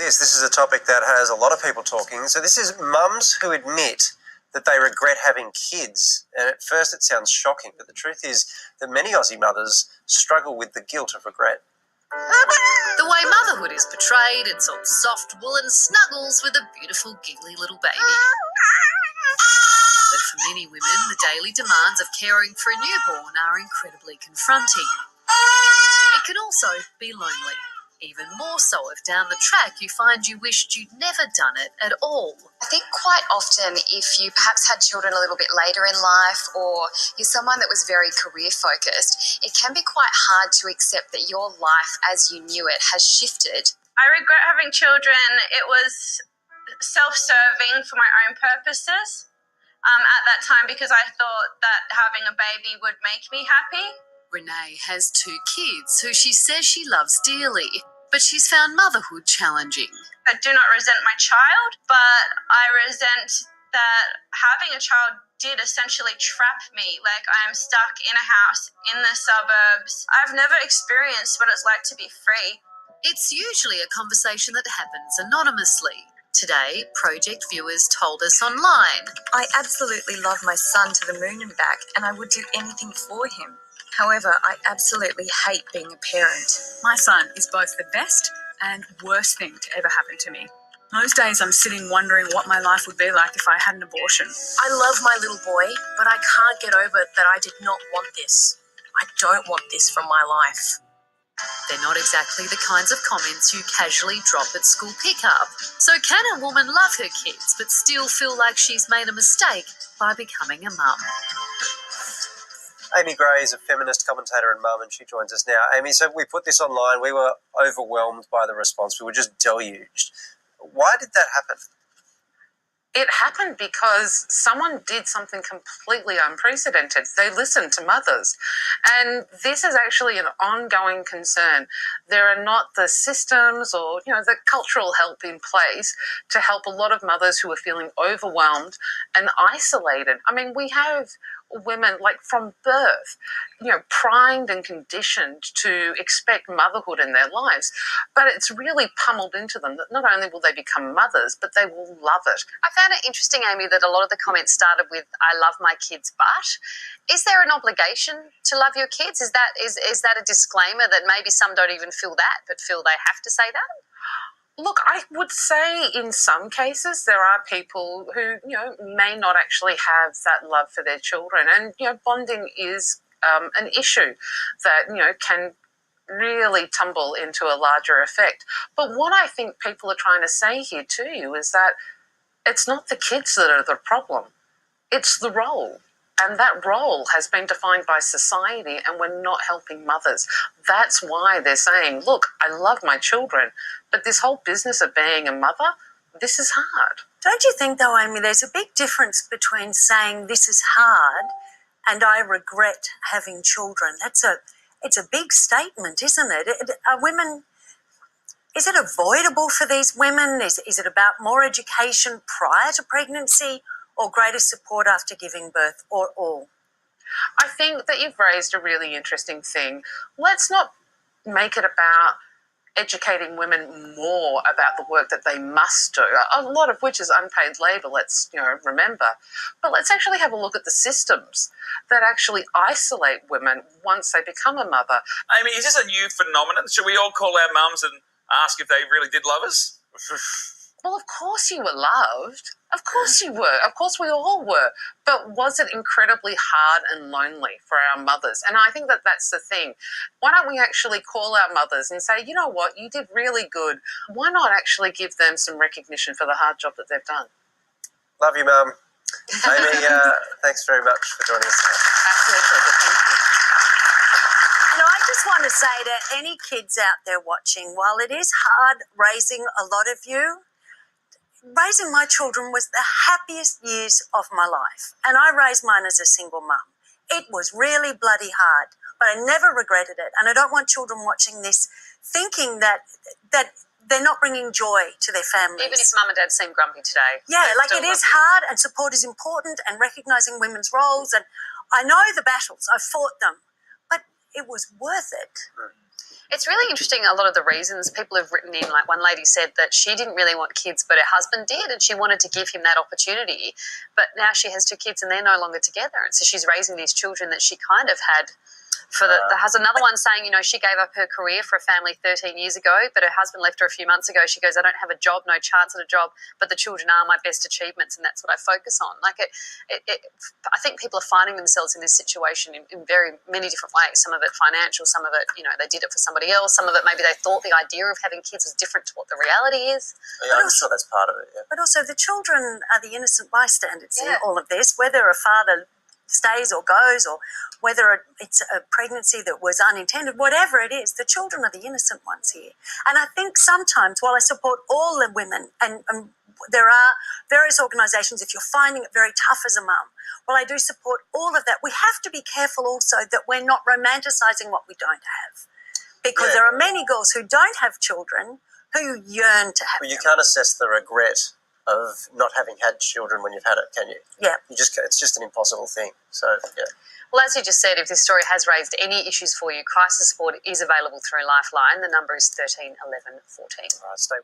This is a topic that has a lot of people talking. So this is mums who admit that they regret having kids. And at first it sounds shocking, but the truth is that many Aussie mothers struggle with the guilt of regret. The way motherhood is portrayed, it's all soft woolen snuggles with a beautiful giggly little baby. But for many women, the daily demands of caring for a newborn are incredibly confronting. It can also be lonely, even more so if down the track you find you wished you'd never done it at all. I think quite often if you perhaps had children a little bit later in life, or you're someone that was very career focused, it can be quite hard to accept that your life as you knew it has shifted. I regret having children. It was self-serving for my own purposes at that time, because I thought that having a baby would make me happy. Renee has 2 kids who she says she loves dearly, but she's found motherhood challenging. I do not resent my child, but I resent that having a child did essentially trap me. Like, I am stuck in a house in the suburbs. I've never experienced what it's like to be free. It's usually a conversation that happens anonymously. Today, project viewers told us online. I absolutely love my son to the moon and back, and I would do anything for him. However, I absolutely hate being a parent. My son is both the best and worst thing to ever happen to me. Most days I'm sitting wondering what my life would be like if I had an abortion. I love my little boy, but I can't get over that I did not want this. I don't want this from my life. They're not exactly the kinds of comments you casually drop at school pickup. So can a woman love her kids but still feel like she's made a mistake by becoming a mum? Amy Gray is a feminist commentator and mum, and she joins us now. Amy, so we put this online. We were overwhelmed by the response. We were just deluged. Why did that happen? It happened because someone did something completely unprecedented. They listened to mothers. And this is actually an ongoing concern. There are not the systems or, the cultural help in place to help a lot of mothers who are feeling overwhelmed and isolated. I mean, we have women, like from birth, primed and conditioned to expect motherhood in their lives. But it's really pummeled into them that not only will they become mothers, but they will love it. I found it interesting, Amy, that a lot of the comments started with, I love my kids, but is there an obligation to love your kids? Is that a disclaimer that maybe some don't even feel that, but feel they have to say that? Look, I would say in some cases there are people who, may not actually have that love for their children. And, bonding is an issue that, can really tumble into a larger effect. But what I think people are trying to say here to you is that it's not the kids that are the problem. It's the role. And that role has been defined by society, and we're not helping mothers. That's why they're saying, look, I love my children, but this whole business of being a mother, this is hard. Don't you think, though, Amy, there's a big difference between saying this is hard and I regret having children? It's a big statement, isn't it? Is it avoidable for these women? Is it about more education prior to pregnancy, or greater support after giving birth, or all? I think that you've raised a really interesting thing. Let's not make it about educating women more about the work that they must do, a lot of which is unpaid labour, let's remember. But let's actually have a look at the systems that actually isolate women once they become a mother. Amy, is this a new phenomenon? Should we all call our mums and ask if they really did love us? Well, of course you were loved. Of course you were. Of course we all were. But was it incredibly hard and lonely for our mothers? And I think that that's the thing. Why don't we actually call our mothers and say, you know what, you did really good. Why not actually give them some recognition for the hard job that they've done? Love you, Mum. Amy, thanks very much for joining us today. Absolute pleasure. Thank you. I just want to say to any kids out there watching, while it is hard raising a lot of you, raising my children was the happiest years of my life. And I raised mine as a single mum. It was really bloody hard, but I never regretted it. And I don't want children watching this thinking that they're not bringing joy to their families. Even if mum and dad seem grumpy today. Yeah, like it is hard, and support is important, and recognising women's roles. And I know the battles, I've fought them, but it was worth it. It's really interesting, a lot of the reasons people have written in. Like one lady said that she didn't really want kids, but her husband did, and she wanted to give him that opportunity. But now she has 2 kids and they're no longer together. And so she's raising these children that she kind of had for the has another one saying, she gave up her career for a family 13 years ago, but her husband left her a few months ago. She goes, I don't have a job, no chance at a job, but the children are my best achievements, and that's what I focus on. Like I think people are finding themselves in this situation in very many different ways. Some of it financial, some of it, they did it for somebody else. Some of it maybe they thought the idea of having kids was different to what the reality is. Yeah, I'm sure that's part of it, yeah. But also the children are the innocent bystanders in all of this, whether a father stays or goes, or whether it's a pregnancy that was unintended, whatever it is, the children are the innocent ones here. And I think sometimes, while I support all the women, and there are various organisations, if you're finding it very tough as a mum, while I do support all of that, we have to be careful also that we're not romanticising what we don't have. Because there are many girls who don't have children who yearn to have Well, you them. can't assess the regret of not having had children when you've had it, can you? Yeah. It's just an impossible thing. So, yeah. Well, as you just said, if this story has raised any issues for you, crisis support is available through Lifeline. The number is 13 11 14. All right, stay.